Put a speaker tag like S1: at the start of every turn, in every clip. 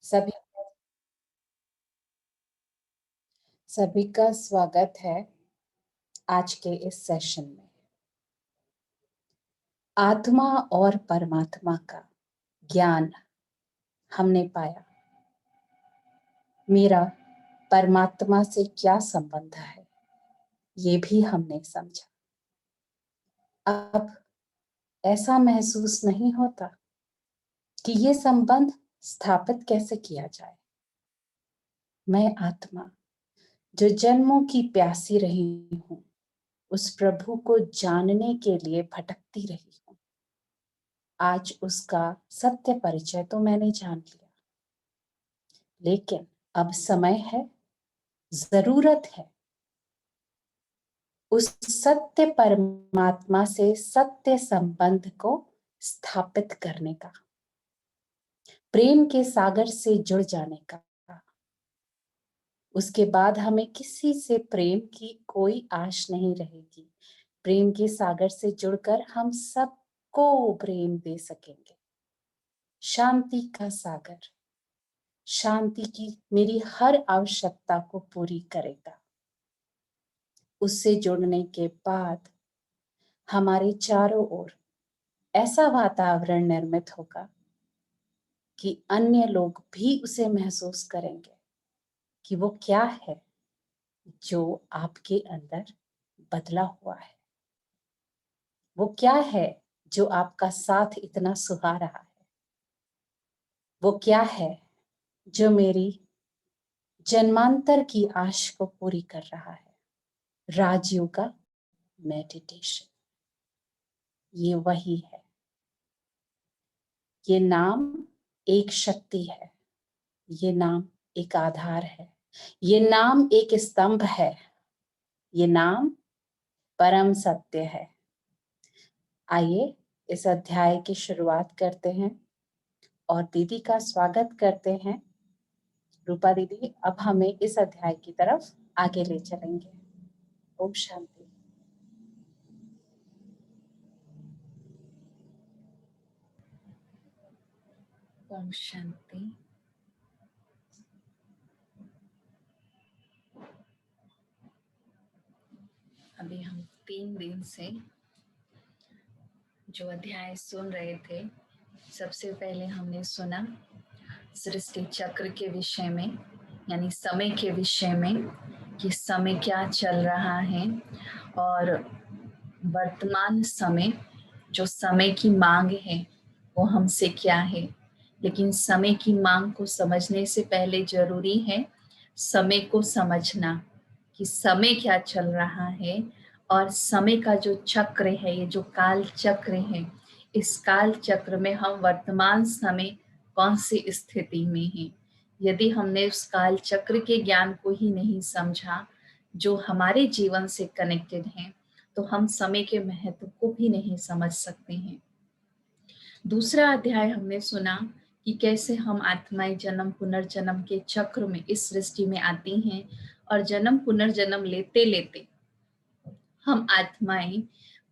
S1: सभी सभी का स्वागत है आज के इस सेशन में। आत्मा और परमात्मा का ज्ञान हमने पाया। मेरा परमात्मा से क्या संबंध है, ये भी हमने समझा। अब ऐसा महसूस नहीं होता कि ये संबंध स्थापित कैसे किया जाए। मैं आत्मा जो जन्मों की प्यासी रही हूँ, उस प्रभु को जानने के लिए भटकती रही हूँ। आज उसका सत्य परिचय तो मैंने जान लिया, लेकिन अब समय है, जरूरत है उस सत्य परमात्मा से सत्य संबंध को स्थापित करने का, प्रेम के सागर से जुड़ जाने का। उसके बाद हमें किसी से प्रेम की कोई आश नहीं रहेगी। प्रेम के सागर से जुड़कर हम सबको प्रेम दे सकेंगे। शांति का सागर शांति की मेरी हर आवश्यकता को पूरी करेगा। उससे जुड़ने के बाद हमारे चारों ओर ऐसा वातावरण निर्मित होगा कि अन्य लोग भी उसे महसूस करेंगे कि वो क्या है जो आपके अंदर बदला हुआ है, वो क्या है जो आपका साथ इतना सुहा रहा है, वो क्या है जो मेरी जन्मांतर की आश को पूरी कर रहा है। राजयोगा मेडिटेशन, ये वही है। ये नाम एक शक्ति है, ये नाम एक आधार है, ये नाम एक स्तंभ है, ये नाम परम सत्य है। आइए इस अध्याय की शुरुआत करते हैं और दीदी का स्वागत करते हैं। रूपा दीदी अब हमें इस अध्याय की तरफ आगे ले चलेंगे। ओम शांति।
S2: ओम शांति। अभी हम 3 दिन से जो अध्याय सुन रहे थे, सबसे पहले हमने सुना सृष्टि चक्र के विषय में, यानी समय के विषय में, कि समय क्या चल रहा है और वर्तमान समय, जो समय की मांग है वो हमसे क्या है। लेकिन समय की मांग को समझने से पहले जरूरी है समय को समझना कि समय क्या चल रहा है। और समय का जो चक्र है, ये जो काल चक्र है, इस काल चक्र में हम वर्तमान समय कौन सी स्थिति में हैं। यदि हमने उस काल चक्र के ज्ञान को ही नहीं समझा जो हमारे जीवन से कनेक्टेड है, तो हम समय के महत्व को भी नहीं समझ सकते हैं। दूसरा अध्याय हमने सुना कि कैसे हम आत्माएं जन्म पुनर्जन्म के चक्र में इस सृष्टि में आती हैं और जन्म पुनर्जन्म लेते लेते हम आत्माएं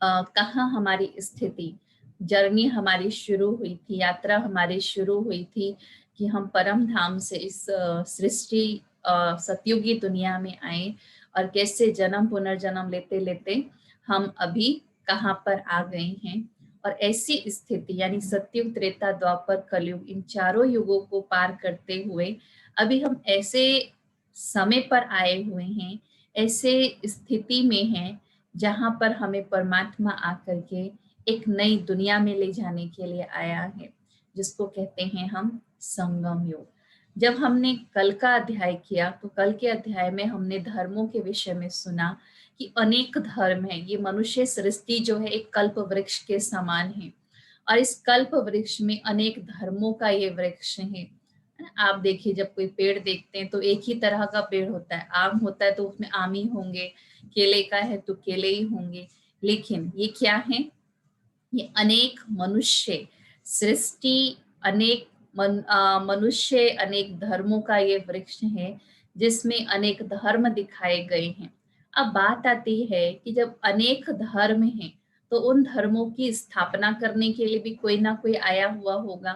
S2: कहाँ हमारी स्थिति, जर्नी हमारी शुरू हुई थी, यात्रा हमारी शुरू हुई थी कि हम परम धाम से इस सृष्टि सतयुगी दुनिया में आए और कैसे जन्म पुनर्जन्म लेते लेते हम अभी कहाँ पर आ गए हैं। और ऐसी स्थिति यानी सतयुग, त्रेता, द्वापर, कलयुग, इन चारों युगों को पार करते हुए अभी हम ऐसे समय पर आए हुए हैं, ऐसे स्थिति में हैं जहां पर हमें परमात्मा आकर के एक नई दुनिया में ले जाने के लिए आया है, जिसको कहते हैं हम संगम योग। जब हमने कल का अध्याय किया तो कल के अध्याय में हमने धर्मों के विषय में सुना कि अनेक धर्म है। ये मनुष्य सृष्टि जो है एक कल्प वृक्ष के समान है और इस कल्प वृक्ष में अनेक धर्मों का ये वृक्ष है। आप देखिए, जब कोई पेड़ देखते हैं तो एक ही तरह का पेड़ होता है। आम होता है तो उसमें आम ही होंगे, केले का है तो केले ही होंगे। लेकिन ये क्या है? ये अनेक मनुष्य सृष्टि, अनेक मनुष्य, अनेक धर्मों का ये वृक्ष है जिसमें अनेक धर्म दिखाए गए हैं। अब बात आती है कि जब अनेक धर्म हैं तो उन धर्मों की स्थापना करने के लिए भी कोई ना कोई आया हुआ होगा।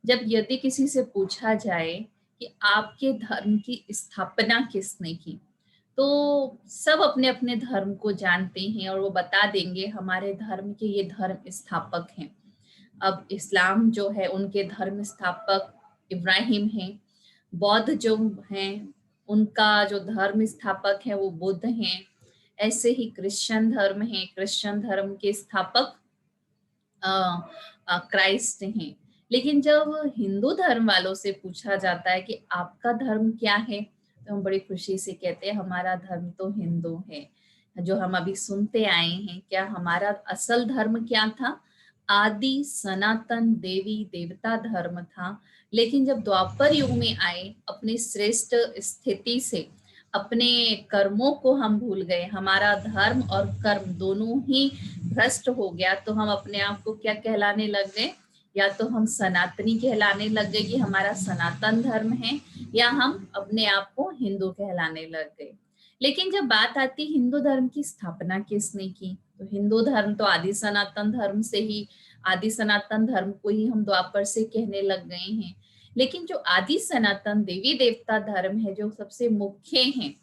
S2: जब यदि किसी से पूछा जाए कि आपके धर्म की स्थापना किसने की, तो सब अपने अपने धर्म को जानते हैं और वो बता देंगे हमारे धर्म के ये धर्म स्थापक हैं। अब इस्लाम जो है उनके धर्म स्थापक इब्राहिम हैं, बौद्ध जो हैं उनका जो धर्म स्थापक है वो बुद्ध हैं, ऐसे ही क्रिश्चियन धर्म है, क्रिश्चियन धर्म के स्थापक क्राइस्ट हैं। लेकिन जब हिंदू धर्म वालों से पूछा जाता है कि आपका धर्म क्या है, तो हम बड़ी खुशी से कहते हैं हमारा धर्म तो हिंदू है। जो हम अभी सुनते आए हैं, क्या हमारा असल धर्म क्या था? आदि सनातन देवी देवता धर्म था। लेकिन जब द्वापर युग में आए, अपने श्रेष्ठ स्थिति से अपने कर्मों को हम भूल गए, हमारा धर्म और कर्म दोनों ही भ्रष्ट हो गया, तो हम अपने आप को क्या कहलाने लग गए? या तो हम सनातनी कहलाने लग गए कि हमारा सनातन धर्म है, या हम अपने आप को हिंदू कहलाने लग गए। लेकिन जब बात आती हिंदू धर्म की स्थापना किसने की, तो हिंदू धर्म तो आदि सनातन धर्म से ही, आदि सनातन धर्म को ही हम द्वापर से कहने लग गए हैं। लेकिन जो आदि सनातन देवी देवता धर्म है, जो सबसे मुख्य है,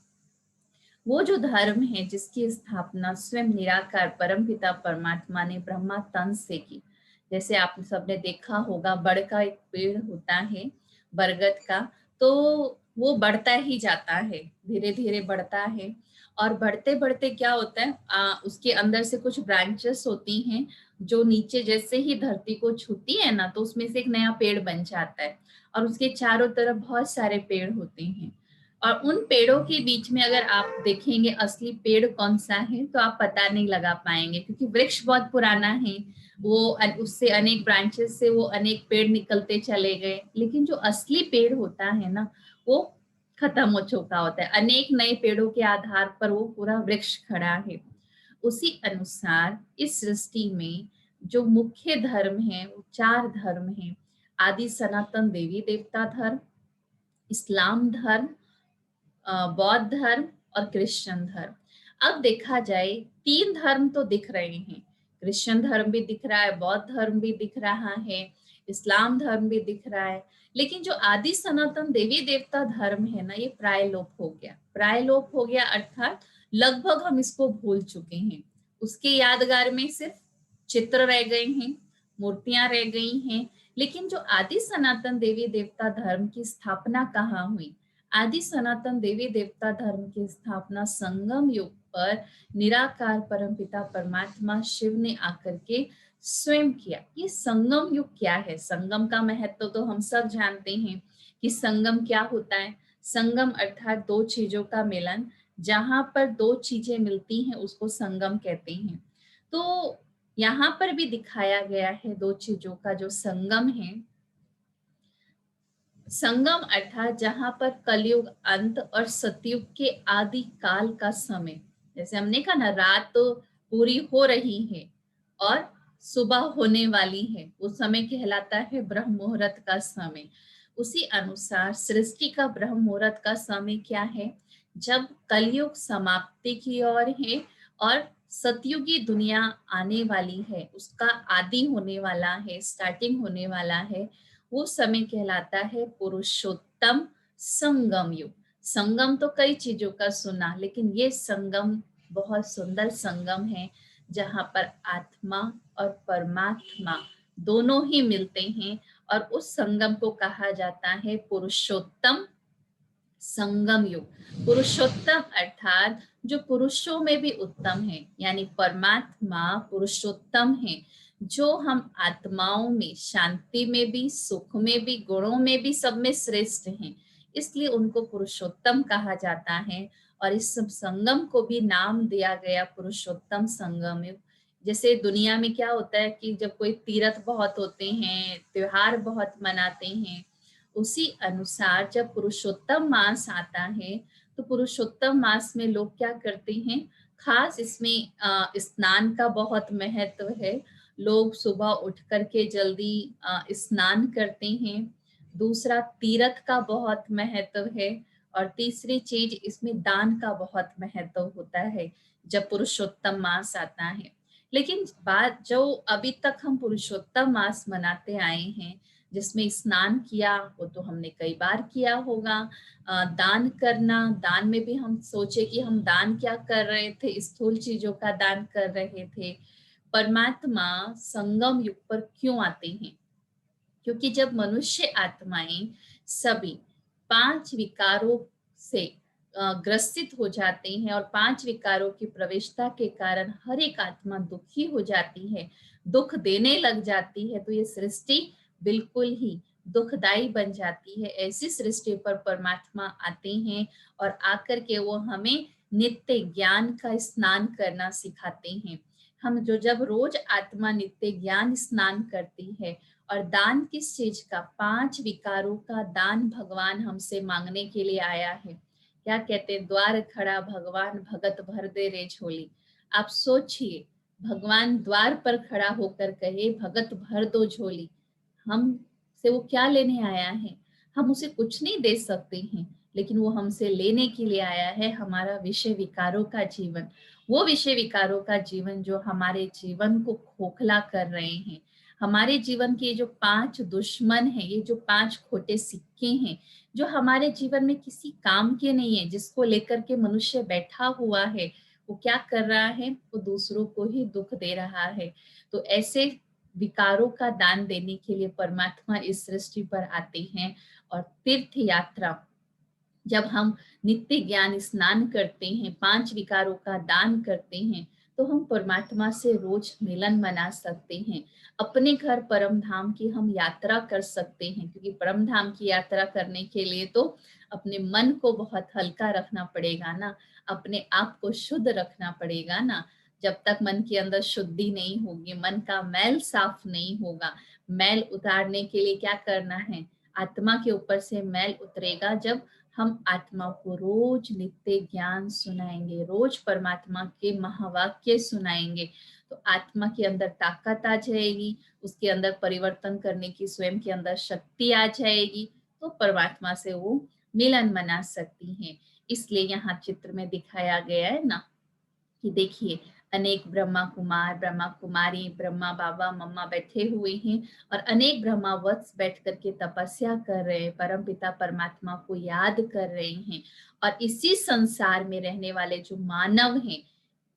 S2: वो जो धर्म है जिसकी स्थापना स्वयं निराकार परमपिता परमात्मा ने ब्रह्मा तन से की। जैसे आप सबने देखा होगा, बड़ का एक पेड़ होता है बरगद का, तो वो बढ़ता ही जाता है, धीरे धीरे बढ़ता है, और बढ़ते बढ़ते क्या होता है, उसके अंदर से कुछ ब्रांचेस होती हैं जो नीचे जैसे ही धरती को छूती है ना, तो उसमें से एक नया पेड़ बन जाता है, और उसके चारों तरफ बहुत सारे पेड़ होते हैं। और उन पेड़ों के बीच में अगर आप देखेंगे असली पेड़ कौन सा है, तो आप पता नहीं लगा पाएंगे, क्योंकि वृक्ष बहुत पुराना है, वो उससे अनेक ब्रांचेस से वो अनेक पेड़ निकलते चले गए, लेकिन जो असली पेड़ होता है ना, वो खत्म हो चुका होता है। अनेक नए पेड़ों के आधार पर वो पूरा वृक्ष खड़ा है। उसी अनुसार इस सृष्टि में जो मुख्य धर्म है वो चार धर्म हैं: आदि सनातन देवी देवता धर्म, इस्लाम धर्म, बौद्ध धर्म और क्रिश्चियन धर्म। अब देखा जाए, तीन धर्म तो दिख रहे हैं, क्रिश्चियन धर्म भी दिख रहा है, बौद्ध धर्म भी दिख रहा है, इस्लाम धर्म भी दिख रहा है। लेकिन जो आदि सनातन देवी देवता धर्म है ना, ये प्रायलोप हो गया। प्रायलोप हो गया अर्थात लगभग हम इसको भूल चुके हैं। उसके यादगार में सिर्फ चित्र रह गए हैं, मूर्तियां रह गई हैं। लेकिन जो आदि सनातन देवी देवता धर्म की स्थापना कहाँ हुई? आदि सनातन देवी देवता धर्म की स्थापना संगम युग पर निराकार परमपिता परमात्मा शिव ने आकर के स्वयं किया। ये संगम युग क्या है? संगम का महत्व तो हम सब जानते हैं कि संगम क्या होता है। संगम अर्थात दो चीजों का मिलन, जहां पर दो चीजें मिलती हैं उसको संगम कहते हैं। तो यहाँ पर भी दिखाया गया है दो चीजों का जो संगम है। संगम अर्थात जहां पर कलयुग अंत और सतयुग के आदि काल का समय, जैसे हमने कहा ना, रात तो पूरी हो रही है और सुबह होने वाली है, वो समय कहलाता है ब्रह्म मुहूर्त का समय। उसी अनुसार सृष्टि का ब्रह्म मुहूर्त का समय क्या है? जब कलयुग समाप्ति की ओर है और सतयुगी दुनिया आने वाली है, उसका आदि होने वाला है, स्टार्टिंग होने वाला है, वो समय कहलाता है पुरुषोत्तम संगम युग। संगम तो कई चीजों का सुना, लेकिन ये संगम बहुत सुंदर संगम है, जहां पर आत्मा और परमात्मा दोनों ही मिलते हैं, और उस संगम को कहा जाता है पुरुषोत्तम संगम युग। पुरुषोत्तम अर्थात जो पुरुषों में भी उत्तम है, यानी परमात्मा पुरुषोत्तम है, जो हम आत्माओं में शांति में भी, सुख में भी, गुणों में भी, सब में श्रेष्ठ हैं, इसलिए उनको पुरुषोत्तम कहा जाता है। और इस सब संगम को भी नाम दिया गया पुरुषोत्तम संगम युग। जैसे दुनिया में क्या होता है कि जब कोई तीर्थ बहुत होते हैं, त्योहार बहुत मनाते हैं, उसी अनुसार जब पुरुषोत्तम मास आता है, तो पुरुषोत्तम मास में लोग क्या करते हैं, खास इसमें स्नान का बहुत महत्व है। लोग सुबह उठ करके जल्दी स्नान करते हैं। दूसरा, तीर्थ का बहुत महत्व है। और तीसरी चीज, इसमें दान का बहुत महत्व होता है जब पुरुषोत्तम मास आता है। लेकिन बात जो अभी तक हम पुरुषोत्तम मास मनाते आए हैं, जिसमें स्नान किया वो तो हमने कई बार किया होगा। दान करना, दान में भी हम सोचे कि हम दान क्या कर रहे थे, स्थूल चीजों का दान कर रहे थे। परमात्मा संगम युग पर क्यों आते हैं? क्योंकि जब मनुष्य आत्माएं सभी 5 विकारों से ग्रसित हो जाते हैं और 5 विकारों की प्रवेशता के कारण हर एक आत्मा दुखी हो जाती है, दुख देने लग जाती है, तो ये सृष्टि बिल्कुल ही दुखदाई बन जाती है। ऐसी सृष्टि पर परमात्मा आते हैं और आकर के वो हमें नित्य ज्ञान का स्नान करना सिखाते हैं। हम जो जब रोज आत्मा नित्य ज्ञान स्नान करती है, और दान किस चीज का? 5 विकारों का दान भगवान हमसे मांगने के लिए आया है। क्या कहते हैं? द्वार खड़ा भगवान भगत भर दे रे झोली। आप सोचिए, भगवान द्वार पर खड़ा होकर कहे भगत भर दो झोली, हम से वो क्या लेने आया है? हम उसे कुछ नहीं दे सकते हैं, लेकिन वो हमसे लेने के लिए आया है हमारा विषय विकारों का जीवन। वो विषय विकारों का जीवन जो हमारे जीवन को खोखला कर रहे हैं। हमारे जीवन के जो 5 दुश्मन हैं, ये जो 5 खोटे सिक्के हैं, जो हमारे जीवन में किसी काम के नहीं है, जिसको लेकर के मनुष्य बैठा हुआ है, वो क्या कर रहा है? वो दूसरों को ही दुख दे रहा है। तो ऐसे विकारों का दान देने के लिए परमात्मा इस सृष्टि पर आते हैं। और तीर्थ यात्रा, जब हम नित्य ज्ञान स्नान करते हैं, 5 विकारों का दान करते हैं, तो हम परमात्मा से रोज मिलन बना सकते हैं। अपने घर परम धाम की हम यात्रा कर सकते हैं, क्योंकि परम धाम की यात्रा करने के लिए तो अपने मन को बहुत हल्का रखना पड़ेगा ना, अपने आप को शुद्ध रखना पड़ेगा ना। जब तक मन के अंदर शुद्धि नहीं होगी, मन का मैल साफ नहीं होगा, मैल उतारने के लिए क्या करना है? आत्मा के ऊपर से मैल उतरेगा जब हम आत्मा को रोज नित्य ज्ञान सुनाएंगे, रोज परमात्मा के महावाक्य सुनाएंगे, तो आत्मा के अंदर ताकत आ जाएगी, उसके अंदर परिवर्तन करने की स्वयं के अंदर शक्ति आ जाएगी, तो परमात्मा से वो मिलन मना सकती हैं। इसलिए यहाँ चित्र में दिखाया गया है ना कि देखिए, अनेक ब्रह्मा कुमार, ब्रह्मा कुमारी, ब्रह्मा बाबा मम्मा बैठे हुए हैं और अनेक ब्रह्मा वत्स बैठ करके तपस्या कर रहे हैं, परम पिता परमात्मा को याद कर रहे हैं। और इसी संसार में रहने वाले जो मानव हैं,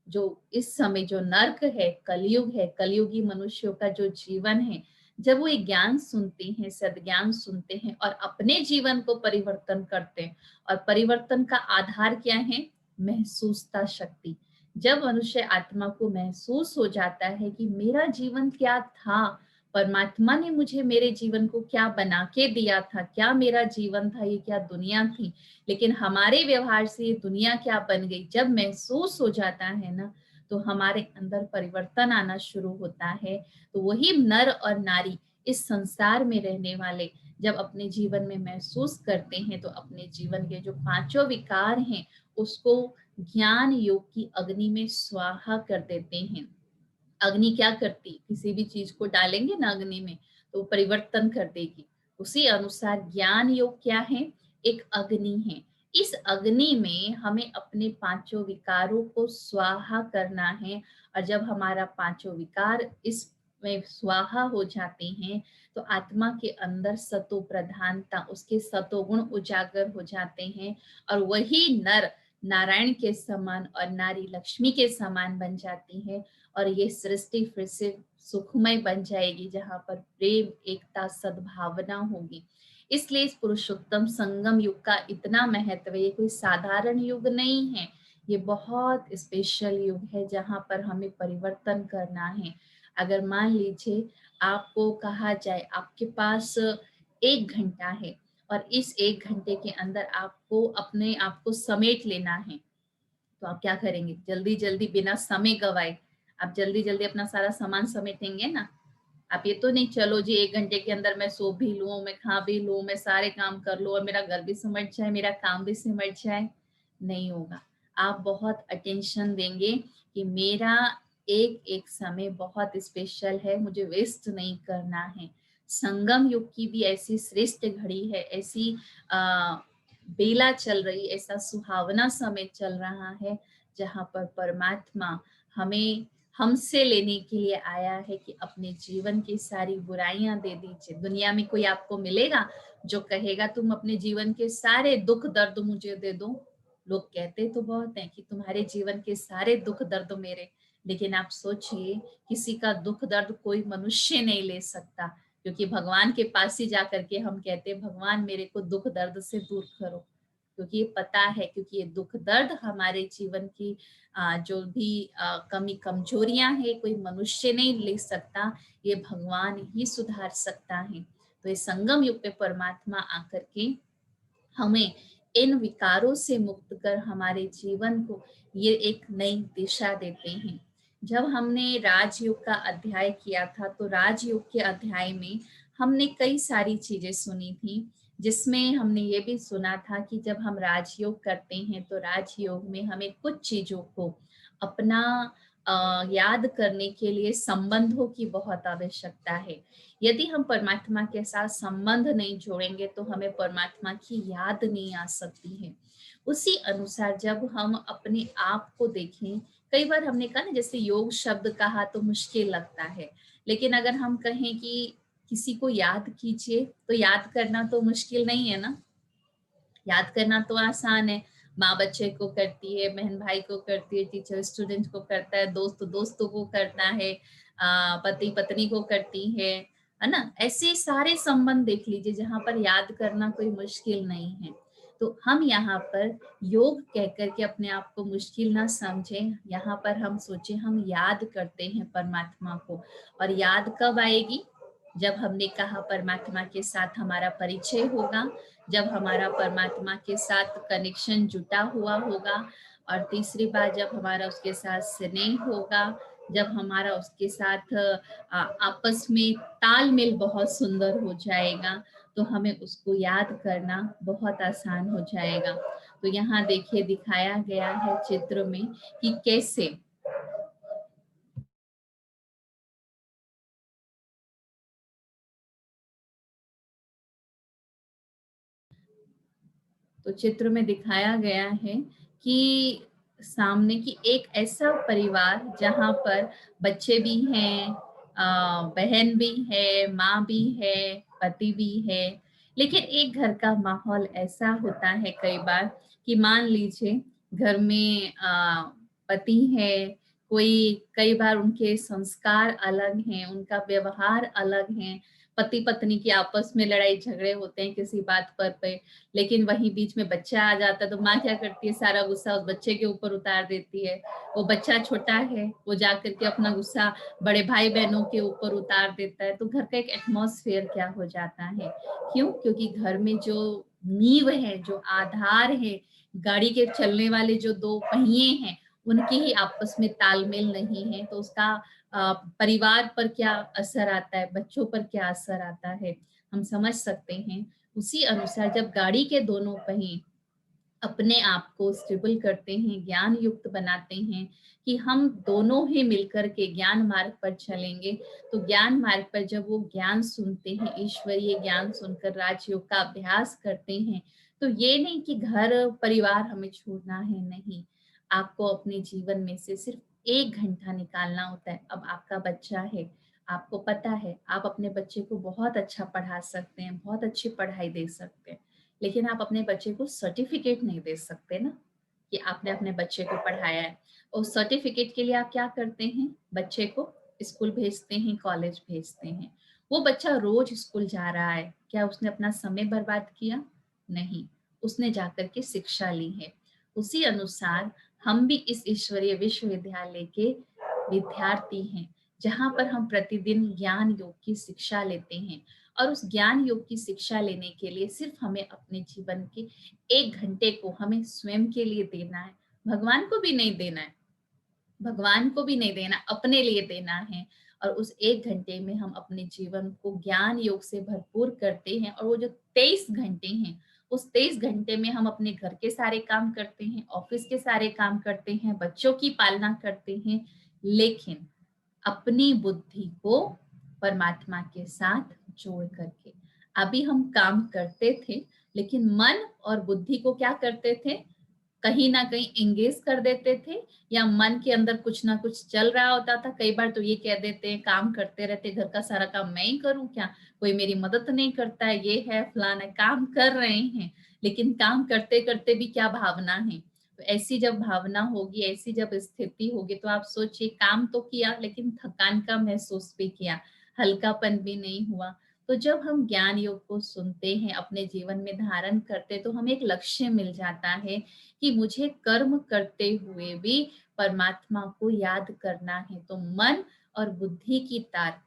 S2: जो इस समय जो नर्क है, कलयुग है, कलयुगी मनुष्यों का जो जीवन है, जब वो ये ज्ञान सुनते हैं, सद्ज्ञान सुनते हैं और अपने जीवन को परिवर्तन करते हैं, और परिवर्तन का आधार क्या है? महसूसता शक्ति। जब मनुष्य आत्मा को महसूस हो जाता है कि मेरा जीवन क्या था, परमात्मा ने मुझे मेरे जीवन को क्या बना के दिया था, क्या मेरा जीवन था, ये क्या दुनिया थी, लेकिन हमारे व्यवहार से ये दुनिया क्या बन गई, जब महसूस हो जाता है ना, तो हमारे अंदर परिवर्तन आना शुरू होता है। तो वही नर और नारी इस संसार में रहने वाले जब अपने जीवन में महसूस करते हैं, तो अपने जीवन के जो 5 विकार हैं उसको ज्ञान योग की अग्नि में स्वाहा कर देते हैं। अग्नि क्या करती? किसी भी चीज को डालेंगे ना अग्नि में, तो वो परिवर्तन कर देगी। उसी अनुसार ज्ञान योग क्या है? एक अग्नि है। इस अग्नि में हमें अपने 5 विकारों को स्वाहा करना है। और जब हमारा 5 विकार इसमें स्वाहा हो जाते हैं, तो आत्मा के अंदर सतो प्रधानता, उसके सतोगुण उजागर हो जाते हैं, और वही नर नारायण के समान और नारी लक्ष्मी के समान बन जाती है। और ये सृष्टि फिर से सुखमय बन जाएगी, जहां पर प्रेम, एकता, सद्भावना होगी। इसलिए इस पुरुषोत्तम संगम युग का इतना महत्व है। ये कोई साधारण युग नहीं है, ये बहुत स्पेशल युग है, जहां पर हमें परिवर्तन करना है। अगर मान लीजिए आपको कहा जाए आपके पास 1 घंटा है, और इस 1 घंटे के अंदर आपको अपने आप को समेट लेना है, तो आप क्या करेंगे? जल्दी जल्दी बिना समय गवाए आप जल्दी जल्दी अपना सारा सामान समेटेंगे ना। आप ये तो नहीं चलो जी 1 घंटे के अंदर मैं सो भी लूं, मैं खा भी लूं, मैं सारे काम कर लूं और मेरा घर भी सिमट जाए, मेरा काम भी सिमट जाए। नहीं होगा। आप बहुत अटेंशन देंगे कि मेरा एक एक समय बहुत स्पेशल है, मुझे वेस्ट नहीं करना है। संगम युग की भी ऐसी श्रेष्ठ घड़ी है, ऐसी आ, बेला चल रही, ऐसा सुहावना समय चल रहा है, जहाँ पर परमात्मा हमें हमसे लेने के लिए आया है कि अपने जीवन की सारी बुराइयां दे दीजिए। दुनिया में कोई आपको मिलेगा जो कहेगा तुम अपने जीवन के सारे दुख दर्द मुझे दे दो? लोग कहते तो बहुत हैं कि तुम्हारे जीवन के सारे दुख दर्द मेरे, लेकिन आप सोचिए किसी का दुख दर्द कोई मनुष्य नहीं ले सकता, क्योंकि भगवान के पास ही जाकर के हम कहते हैं भगवान मेरे को दुख दर्द से दूर करो, क्योंकि ये पता है, क्योंकि ये दुख दर्द हमारे जीवन की जो भी कमी कमजोरियां है कोई मनुष्य नहीं ले सकता, ये भगवान ही सुधार सकता है। तो ये संगम युग पे परमात्मा आकर के हमें इन विकारों से मुक्त कर हमारे जीवन को ये एक नई दिशा देते हैं। जब हमने राजयोग का अध्याय किया था तो राजयोग के अध्याय में हमने कई सारी चीजें सुनी थी, जिसमें हमने ये भी सुना था कि जब हम राजयोग करते हैं तो राजयोग में हमें कुछ चीजों को अपना याद करने के लिए संबंधों की बहुत आवश्यकता है। यदि हम परमात्मा के साथ संबंध नहीं जोड़ेंगे तो हमें परमात्मा की याद नहीं आ सकती है। उसी अनुसार जब हम अपने आप को देखें, कई बार हमने कहा ना जैसे योग शब्द कहा तो मुश्किल लगता है, लेकिन अगर हम कहें कि किसी को याद कीजिए तो याद करना तो मुश्किल नहीं है ना। याद करना तो आसान है, माँ बच्चे को करती है, बहन भाई को करती है, टीचर स्टूडेंट को करता है, दोस्त दोस्तों को करता है, पति पत्नी को करती है ना। ऐसे सारे संबंध देख लीजिए जहां पर याद करना कोई मुश्किल नहीं है। तो हम यहाँ पर योग कह करके अपने आप को मुश्किल ना समझें, यहाँ पर हम सोचे हम याद करते हैं परमात्मा को। और याद कब आएगी? जब हमने कहा परमात्मा के साथ हमारा परिचय होगा, जब हमारा परमात्मा के साथ कनेक्शन जुटा हुआ होगा, और तीसरी बात जब हमारा उसके साथ स्नेह होगा, जब हमारा उसके साथ आपस में तालमेल बहुत सुंदर हो जाएगा, तो हमें उसको याद करना बहुत आसान हो जाएगा। तो यहाँ देखिए दिखाया गया है चित्र में कि कैसे तो चित्र में दिखाया गया है कि सामने की एक ऐसा परिवार जहाँ पर बच्चे भी हैं, बहन भी है, माँ भी है, पति भी है, लेकिन एक घर का माहौल ऐसा होता है कई बार कि मान लीजिए घर में पति है, कोई कई बार उनके संस्कार अलग हैं, उनका व्यवहार अलग है, पति पत्नी की आपस में लड़ाई झगड़े होते हैं किसी बात पर पे, लेकिन वहीं बीच में बच्चा आ जाता है तो माँ क्या करती है, सारा गुस्सा उस बच्चे के ऊपर उतार देती है। वो बच्चा छोटा है, वो जाकर के अपना गुस्सा बड़े भाई बहनों के ऊपर उतार देता है, तो घर का एक एटमॉस्फेयर क्या हो जाता है। क्यों? क्योंकि घर में जो नींव है, जो आधार है, गाड़ी के चलने वाले जो दो पहिए हैं, उनकी ही आपस में तालमेल नहीं है, तो उसका परिवार पर क्या असर आता है, बच्चों पर क्या असर आता है, हम समझ सकते हैं। उसी अनुसार जब गाड़ी के दोनों पहिए अपने आप को स्टेबल करते हैं, ज्ञान युक्त बनाते हैं कि हम दोनों ही मिलकर के ज्ञान मार्ग पर चलेंगे, तो ज्ञान मार्ग पर जब वो ज्ञान सुनते हैं, ईश्वरीय ज्ञान सुनकर राजयोग का अभ्यास करते हैं, तो ये नहीं कि घर परिवार हमें छोड़ना है, नहीं, आपको अपने जीवन में से सिर्फ 1 घंटा निकालना होता है। अब आपका बच्चा है, आपको पता है आप अपने बच्चे को बहुत अच्छा पढ़ा सकते हैं, बहुत अच्छी पढ़ाई दे सकते हैं, लेकिन आप अपने बच्चे को सर्टिफिकेट नहीं दे सकते ना कि आपने अपने बच्चे को पढ़ाया है। और सर्टिफिकेट के लिए आप क्या करते हैं, बच्चे को स्कूल भेजते हैं, कॉलेज भेजते हैं। वो बच्चा रोज स्कूल जा रहा है, क्या उसने अपना समय बर्बाद किया? नहीं, उसने जाकर के शिक्षा ली है। उसी अनुसार हम भी इस ईश्वरीय विश्वविद्यालय के विद्यार्थी हैं, जहाँ पर हम प्रतिदिन ज्ञान योग की शिक्षा लेते हैं। और उस ज्ञान योग की शिक्षा लेने के लिए सिर्फ हमें अपने जीवन के 1 घंटे को हमें स्वयं के लिए देना है, भगवान को भी नहीं देना है, भगवान को भी नहीं देना, अपने लिए देना है। और उस 1 घंटे में हम अपने जीवन को ज्ञान योग से भरपूर करते हैं, और वो जो 23 घंटे हैं, उस 23 घंटे में हम अपने घर के सारे काम करते हैं, ऑफिस के सारे काम करते हैं, बच्चों की पालना करते हैं, लेकिन अपनी बुद्धि को परमात्मा के साथ जोड़ करके। अभी हम काम करते थे, लेकिन मन और बुद्धि को क्या करते थे? कहीं ना कहीं एंगेज कर देते थे, या मन के अंदर कुछ ना कुछ चल रहा होता था। कई बार तो ये कह देते हैं, काम करते रहते, घर का सारा काम मैं ही करूं क्या, कोई मेरी मदद नहीं करता है, ये है फलाना है। काम कर रहे हैं, लेकिन काम करते करते भी क्या भावना है। तो ऐसी जब भावना होगी, ऐसी जब स्थिति होगी, तो आप सोचिए, काम तो किया लेकिन थकान का महसूस भी किया, हल्कापन भी नहीं हुआ। तो जब हम ज्ञान योग को सुनते हैं, अपने जीवन में धारण करते, तो हमें एक लक्ष्य मिल जाता है कि मुझे कर्म करते हुए भी परमात्मा को याद करना है। तो मन और बुद्धि की तार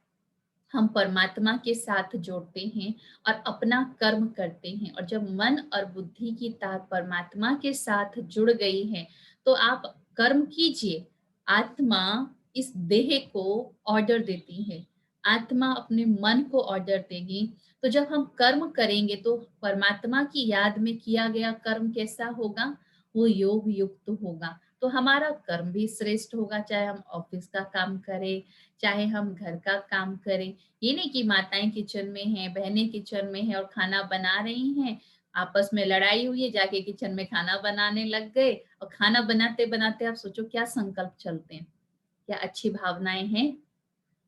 S2: हम परमात्मा के साथ जोड़ते हैं और अपना कर्म करते हैं। और जब मन और बुद्धि की तार परमात्मा के साथ जुड़ गई है, तो आप कर्म कीजिए। आत्मा इस देह को ऑर्डर देती है, आत्मा अपने मन को ऑर्डर देगी। तो जब हम कर्म करेंगे, तो परमात्मा की याद में किया गया कर्म कैसा होगा, वो योग युक्त होगा। तो हमारा कर्म भी श्रेष्ठ होगा, चाहे हम ऑफिस का काम करें, चाहे हम घर का काम करें। ये नहीं कि माताएं किचन में हैं, बहनें किचन में हैं और खाना बना रही हैं, आपस में लड़ाई हुई है, जाके किचन में खाना बनाने लग गए, और खाना बनाते बनाते आप सोचो क्या संकल्प चलते हैं, क्या अच्छी भावनाएं हैं,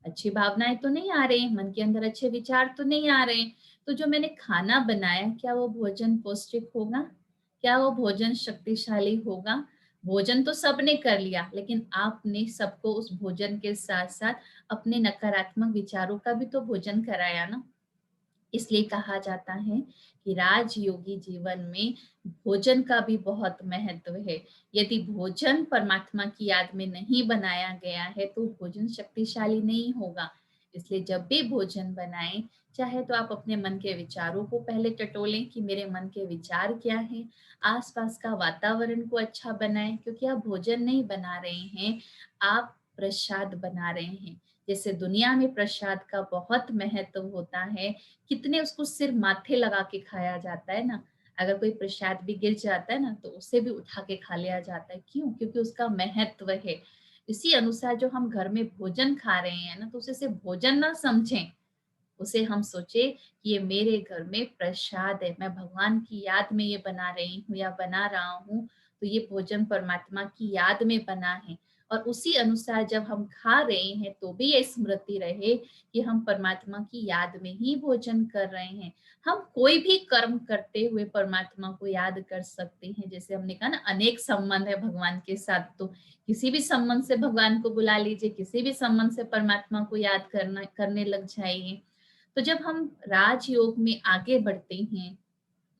S2: अच्छी भावनाएं तो नहीं आ रही, मन के अंदर अच्छे विचार तो नहीं आ रहे। तो जो मैंने खाना बनाया, क्या वो भोजन पौष्टिक होगा, क्या वो भोजन शक्तिशाली होगा। भोजन तो सबने कर लिया, लेकिन आपने सबको उस भोजन के साथ साथ अपने नकारात्मक विचारों का भी तो भोजन कराया ना। इसलिए कहा जाता है कि राजयोगी जीवन में भोजन का भी बहुत महत्व है। यदि भोजन परमात्मा की याद में नहीं बनाया गया है, तो भोजन शक्तिशाली नहीं होगा। इसलिए जब भी भोजन बनाएं, चाहे तो आप अपने मन के विचारों को पहले टटोलें कि मेरे मन के विचार क्या हैं, आसपास का वातावरण को अच्छा बनाएं, क्योंकि आप भोजन नहीं बना रहे हैं, आप प्रसाद बना रहे हैं। जैसे दुनिया में प्रसाद का बहुत महत्व होता है, कितने उसको सिर माथे लगा के खाया जाता है ना। अगर कोई प्रसाद भी गिर जाता है ना, तो उसे भी उठा के खा लिया जाता है। क्यों? क्योंकि उसका महत्व है। इसी अनुसार जो हम घर में भोजन खा रहे हैं ना, तो उसे सिर्फ भोजन ना समझें, उसे हम सोचे कि ये मेरे घर में प्रसाद है, मैं भगवान की याद में ये बना रही हूँ या बना रहा हूँ, तो ये भोजन परमात्मा की याद में बना है। और उसी अनुसार जब हम खा रहे हैं, तो भी ये स्मृति रहे कि हम परमात्मा की याद में ही भोजन कर रहे हैं। हम कोई भी कर्म करते हुए परमात्मा को याद कर सकते हैं। जैसे हमने कहा ना, अनेक संबंध है भगवान के साथ, तो किसी भी संबंध से भगवान को बुला लीजिए, किसी भी संबंध से परमात्मा को याद करने लग जाइए। तो जब हम राजयोग में आगे बढ़ते हैं,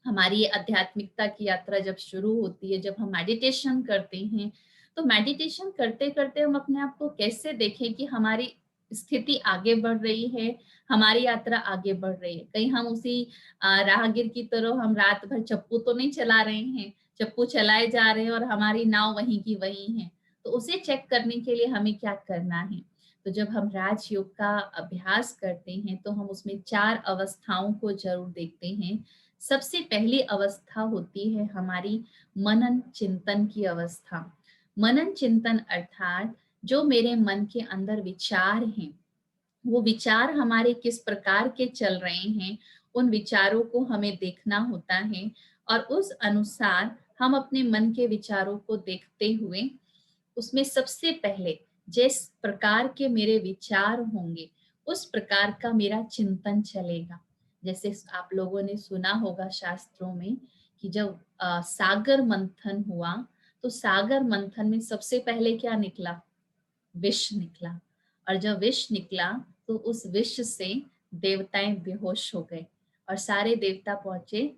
S2: हमारी ये आध्यात्मिकता की यात्रा जब शुरू होती है, जब हम मेडिटेशन करते हैं, तो मेडिटेशन करते करते हम अपने आप को कैसे देखें कि हमारी स्थिति आगे बढ़ रही है, हमारी यात्रा आगे बढ़ रही है। कहीं हम उसी राहगीर की तरह हम रात भर चप्पू तो नहीं चला रहे हैं, चप्पू चलाए जा रहे हैं और हमारी नाव वहीं की वहीं है। तो उसे चेक करने के लिए हमें क्या करना है। तो जब हम राजयोग का अभ्यास करते हैं, तो हम उसमें 4 अवस्थाओं को जरूर देखते हैं। सबसे पहली अवस्था होती है हमारी मनन चिंतन की अवस्था। मनन चिंतन अर्थात जो मेरे मन के अंदर विचार हैं, वो विचार हमारे किस प्रकार के चल रहे हैं, उन विचारों को हमें देखना होता है। और उस अनुसार हम अपने मन के विचारों को देखते हुए, उसमें सबसे पहले जिस प्रकार के मेरे विचार होंगे, उस प्रकार का मेरा चिंतन चलेगा। जैसे आप लोगों ने सुना होगा शास्त्रों में कि जब सागर मंथन हुआ, तो सागर मंथन में सबसे पहले क्या निकला, विष निकला। और जब विष निकला, तो उस विष से देवताएं बेहोश हो गए, और सारे देवता पहुंचे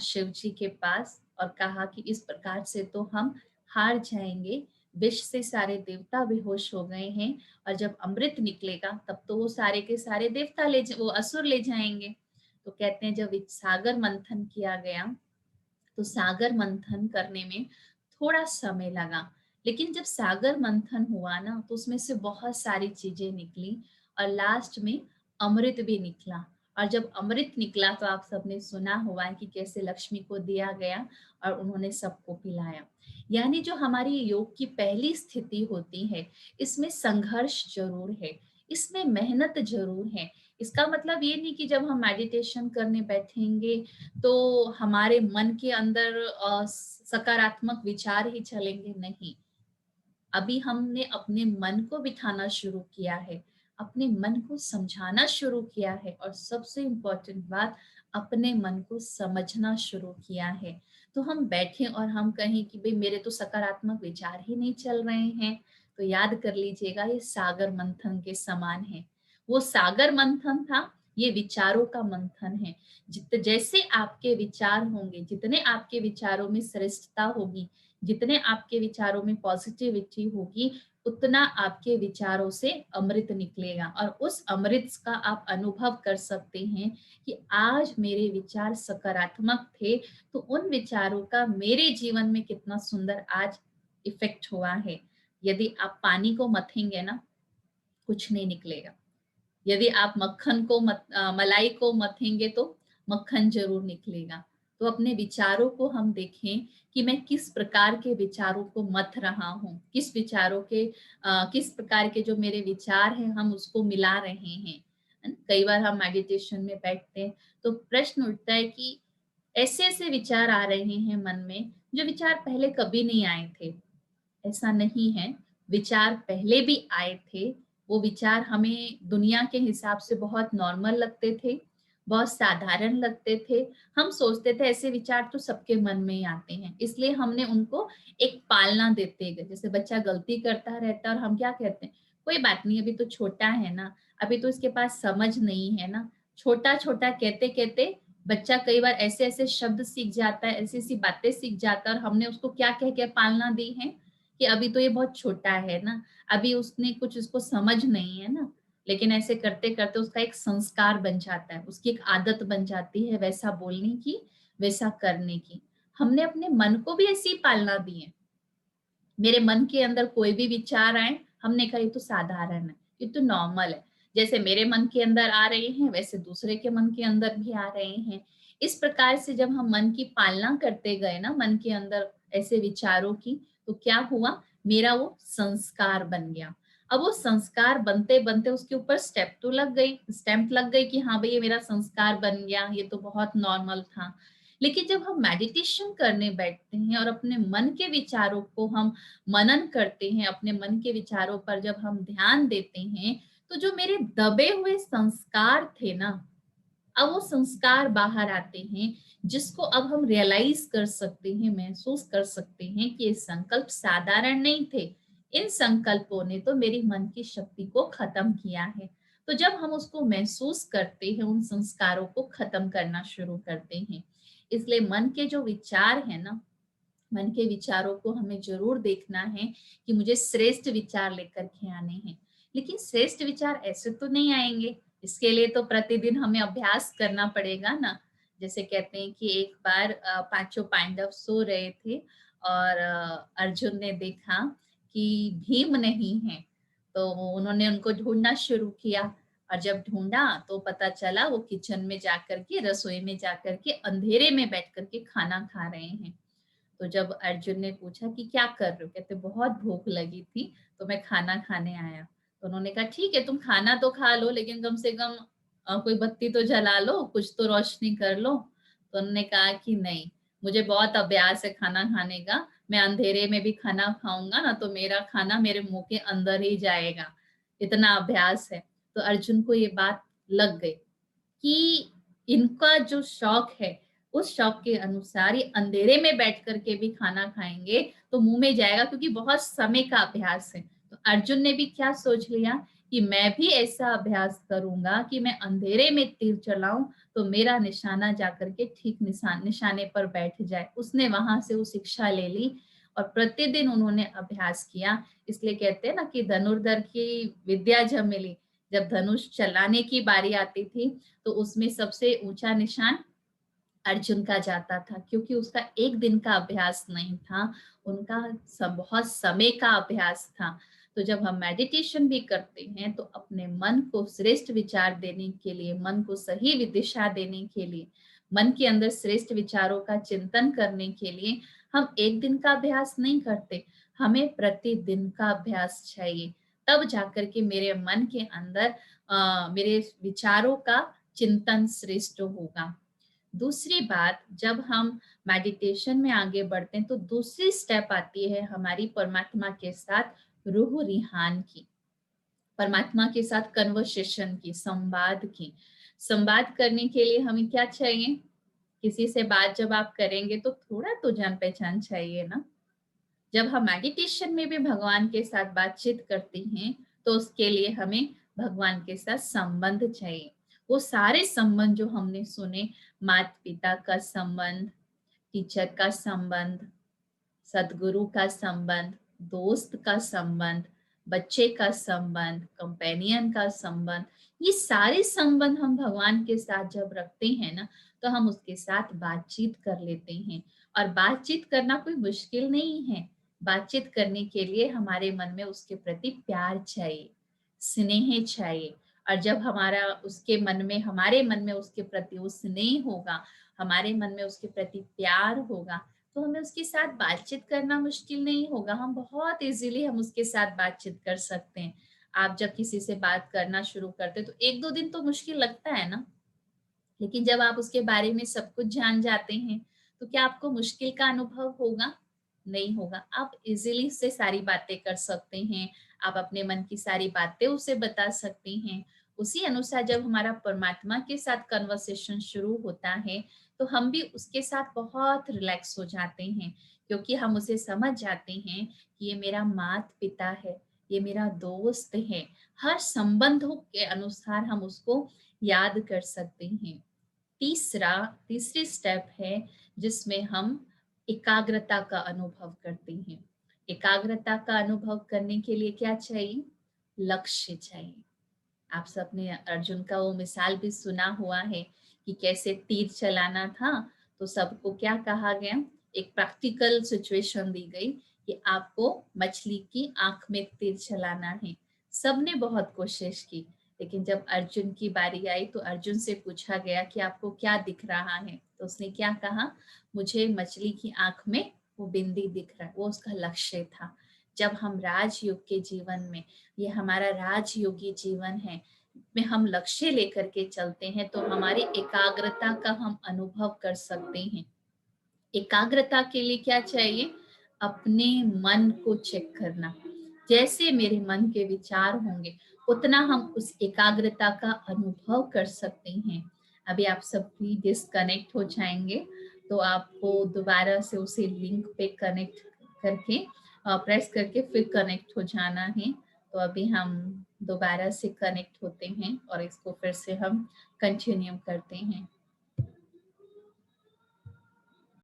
S2: शिव जी के पास और कहा कि इस प्रकार से तो हम हार जाएंगे, विष से सारे देवता बेहोश हो गए हैं, और जब अमृत निकलेगा, तब तो वो सारे के सारे देवता वो असुर ले जाएंगे। तो कहते हैं जब सागर मंथन किया गया, तो सागर मंथन करने में थोड़ा समय लगा, लेकिन जब सागर मंथन हुआ ना, तो उसमें से बहुत सारी चीजें निकली, और लास्ट में अमृत भी निकला। और जब अमृत निकला, तो आप सबने सुना हुआ है कि कैसे लक्ष्मी को दिया गया और उन्होंने सबको पिलाया। यानी जो हमारी योग की पहली स्थिति होती है, इसमें संघर्ष जरूर है, इसमें मेहनत जरूर है, इसका मतलब ये नहीं कि जब हम मेडिटेशन करने बैठेंगे तो हमारे मन के अंदर सकारात्मक विचार ही चलेंगे, नहीं। अभी हमने अपने मन को बिठाना शुरू किया है, अपने मन को समझाना शुरू किया है, और सबसे इम्पोर्टेंट बात, अपने मन को समझना शुरू किया है। तो हम बैठे और हम कहें कि भाई मेरे तो सकारात्मक विचार ही नहीं चल रहे हैं, तो याद कर लीजिएगा ये सागर मंथन के समान है। वो सागर मंथन था, ये विचारों का मंथन है। जैसे आपके विचार होंगे, जितने आपके विचारों में श्रेष्ठता होगी, जितने आपके विचारों में पॉजिटिविटी होगी, उतना आपके विचारों से अमृत निकलेगा, और उस अमृत का आप अनुभव कर सकते हैं कि आज मेरे विचार सकारात्मक थे, तो उन विचारों का मेरे जीवन में कितना सुंदर आज इफेक्ट हुआ है। यदि आप पानी को मथेंगे ना, कुछ नहीं निकलेगा। यदि आप मलाई को मथेंगे तो मक्खन जरूर निकलेगा। तो अपने विचारों को हम देखें कि मैं किस प्रकार के विचारों को मथ रहा हूँ, किस प्रकार के जो मेरे विचार हैं हम उसको मिला रहे हैं, है ना? कई बार हम मेडिटेशन में बैठते हैं तो प्रश्न उठता है कि ऐसे ऐसे विचार आ रहे हैं मन में, जो विचार पहले कभी नहीं आए थे। ऐसा नहीं है, विचार पहले भी आए थे। वो विचार हमें दुनिया के हिसाब से बहुत नॉर्मल लगते थे, बहुत साधारण लगते थे। हम सोचते थे ऐसे विचार तो सबके मन में ही आते हैं, इसलिए हमने उनको एक पालना देते गए। जैसे बच्चा गलती करता रहता है और हम क्या कहते हैं, कोई बात नहीं, अभी तो छोटा है ना, अभी तो इसके पास समझ नहीं है ना। छोटा छोटा कहते कहते बच्चा कई बार ऐसे ऐसे शब्द सीख जाता है, ऐसी ऐसी बातें सीख जाता है, और हमने उसको क्या कह के पालना दी है कि अभी तो ये बहुत छोटा है ना, अभी उसने कुछ उसको समझ नहीं है ना। लेकिन ऐसे करते करते उसका एक संस्कार बन जाता है, उसकी एक आदत बन जाती है वैसा बोलने की, वैसा करने की। हमने अपने मन को भी ऐसी पालना दी है। मेरे मन के अंदर कोई भी विचार आए, हमने कहा ये तो साधारण है, ये तो नॉर्मल है। जैसे मेरे मन के अंदर आ रहे हैं वैसे दूसरे के मन के अंदर भी आ रहे हैं। इस प्रकार से जब हम मन की पालना करते गए ना, मन के अंदर ऐसे विचारों की, तो क्या हुआ, मेरा वो संस्कार बन गया। अब वो संस्कार बनते बनते उसके ऊपर स्टैंप लग गई कि हाँ भाई ये मेरा संस्कार बन गया, ये तो बहुत नॉर्मल था। लेकिन जब हम मेडिटेशन करने बैठते हैं और अपने मन के विचारों को हम मनन करते हैं, अपने मन के विचारों पर जब हम ध्यान देते हैं, तो जो मेरे दबे हुए संस्कार थे ना, अब वो संस्कार बाहर आते हैं, जिसको अब हम रियलाइज कर सकते हैं, महसूस कर सकते हैं कि ये संकल्प साधारण नहीं थे। इन संकल्पों ने तो मेरी मन की शक्ति को खत्म किया है। तो जब हम उसको महसूस करते हैं, उन संस्कारों को खत्म करना शुरू करते हैं। इसलिए मन के जो विचार है ना, मन के विचारों को हमें जरूर देखना है कि मुझे श्रेष्ठ विचार लेकर के आने हैं। लेकिन श्रेष्ठ विचार ऐसे तो नहीं आएंगे, इसके लिए तो प्रतिदिन हमें अभ्यास करना पड़ेगा ना। जैसे कहते हैं कि एक बार पांचों पांडव सो रहे थे, और अर्जुन ने देखा कि भीम नहीं है, तो उन्होंने उनको ढूंढना शुरू किया। और जब ढूंढा तो पता चला वो किचन में जाकर के, रसोई में जाकर के अंधेरे में बैठ करके खाना खा रहे हैं। तो जब अर्जुन ने पूछा कि क्या कर रहे हो, कहते बहुत भूख लगी थी तो मैं खाना खाने आया। तो उन्होंने कहा ठीक है, तुम खाना तो खा लो, लेकिन कम से कम कोई बत्ती तो जला लो, कुछ तो रोशनी कर लो। तो उन्होंने कहा कि नहीं, मुझे बहुत अभ्यास है खाना खाने का, मैं अंधेरे में भी खाना खाऊंगा ना तो मेरा खाना मेरे मुंह के अंदर ही जाएगा, इतना अभ्यास है। तो अर्जुन को ये बात लग गई कि इनका जो शौक है, उस शौक के अनुसार ये अंधेरे में बैठ करके भी खाना खाएंगे तो मुंह में जाएगा, क्योंकि बहुत समय का अभ्यास है। तो अर्जुन ने भी क्या सोच लिया कि मैं भी ऐसा अभ्यास करूंगा कि मैं अंधेरे में तीर चलाऊं तो मेरा निशाना जाकर के ठीक निशाने पर बैठ जाए। उसने वहां से वो शिक्षा ले ली और प्रतिदिन उन्होंने अभ्यास किया। इसलिए कहते हैं ना कि धनुर्धर की विद्या जब मिली, जब धनुष चलाने की बारी आती थी, तो उसमें सबसे ऊंचा निशान अर्जुन का जाता था, क्योंकि उसका एक दिन का अभ्यास नहीं था, उनका बहुत समय का अभ्यास था। तो जब हम मेडिटेशन भी करते हैं तो अपने मन को श्रेष्ठ विचार देने के लिए, मन को सही दिशा देने के लिए, मन के अंदर श्रेष्ठ विचारों का चिंतन करने के लिए हम एक दिन का अभ्यास नहीं करते, हमें प्रतिदिन का अभ्यास चाहिए। तब जाकर के मेरे मन के अंदर मेरे विचारों का चिंतन श्रेष्ठ होगा। दूसरी बात, जब हम मेडिटेशन में आगे बढ़ते हैं तो दूसरी स्टेप आती है हमारी परमात्मा के साथ रूह रिहान की, परमात्मा के साथ कन्वर्सेशन की, संवाद की। संवाद करने के लिए हमें क्या चाहिए? किसी से बात जब आप करेंगे तो थोड़ा तो जान पहचान चाहिए ना। जब हम मेडिटेशन में भी भगवान के साथ बातचीत करते हैं तो उसके लिए हमें भगवान के साथ संबंध चाहिए। वो सारे संबंध जो हमने सुने, माता पिता का संबंध, टीचर का संबंध, सदगुरु का संबंध, दोस्त का संबंध, बच्चे का संबंध, कंपेनियन का संबंध, ये सारे संबंध हम भगवान के साथ जब रखते हैं ना, तो हम उसके साथ बातचीत कर लेते हैं। और बातचीत करना कोई मुश्किल नहीं है। बातचीत करने के लिए हमारे मन में उसके प्रति प्यार चाहिए, स्नेह चाहिए। और जब हमारा उसके मन में, हमारे मन में उसके प्रति वो स्नेह होगा, हमारे मन में उसके प्रति प्यार होगा, तो हमें उसके साथ बातचीत करना मुश्किल नहीं होगा। हम बहुत इजीली हम उसके साथ बातचीत कर सकते हैं। आप जब किसी से बात करना शुरू करते तो 1-2 दिन तो मुश्किल लगता है ना, लेकिन जब आप उसके बारे में सब कुछ जान जाते हैं, तो क्या आपको मुश्किल का अनुभव होगा? नहीं होगा। आप इजीली उससे सारी बातें कर सकते हैं, आप अपने मन की सारी बातें उसे बता सकते हैं। उसी अनुसार जब हमारा परमात्मा के साथ कन्वर्सेशन शुरू होता है, तो हम भी उसके साथ बहुत रिलैक्स हो जाते हैं, क्योंकि हम उसे समझ जाते हैं कि ये मेरा माता-पिता है, ये मेरा दोस्त है। हर संबंधों के अनुसार हम उसको याद कर सकते हैं। तीसरी स्टेप है जिसमें हम एकाग्रता का अनुभव करते हैं। एकाग्रता का अनुभव करने के लिए क्या चाहिए? लक्ष्य चाहिए। आप सबने अर्जुन का वो मिसाल भी सुना हुआ है कि कैसे तीर चलाना था, तो सबको क्या कहा गया? एक प्रैक्टिकल सिचुएशन दी गई कि आपको मछली की आंख में तीर चलाना है। सबने बहुत कोशिश की, लेकिन जब अर्जुन की बारी आई तो अर्जुन से पूछा गया कि आपको क्या दिख रहा है? तो उसने क्या कहा? मुझे मछली की आंख में वो बिंदी दिख रहा है। वो उसका लक्ष्य था। जब हम राजयोग के जीवन में, ये हमारा राजयोगी जीवन है, में हम लक्ष्य लेकर के चलते हैं, तो हमारी एकाग्रता का हम अनुभव कर सकते हैं। एकाग्रता के लिए क्या चाहिए? अपने मन को चेक करना। जैसे मेरे मन के विचार होंगे, उतना हम उस एकाग्रता का अनुभव कर सकते हैं। अभी आप सब भी डिस्कनेक्ट हो जाएंगे, तो आपको दोबारा से उसे लिंक पे कनेक्ट करके, प्रेस करके फिर कनेक्ट हो जाना है। तो अभी हम दोबारा से कनेक्ट होते हैं और इसको फिर से हम कंटिन्यू करते हैं।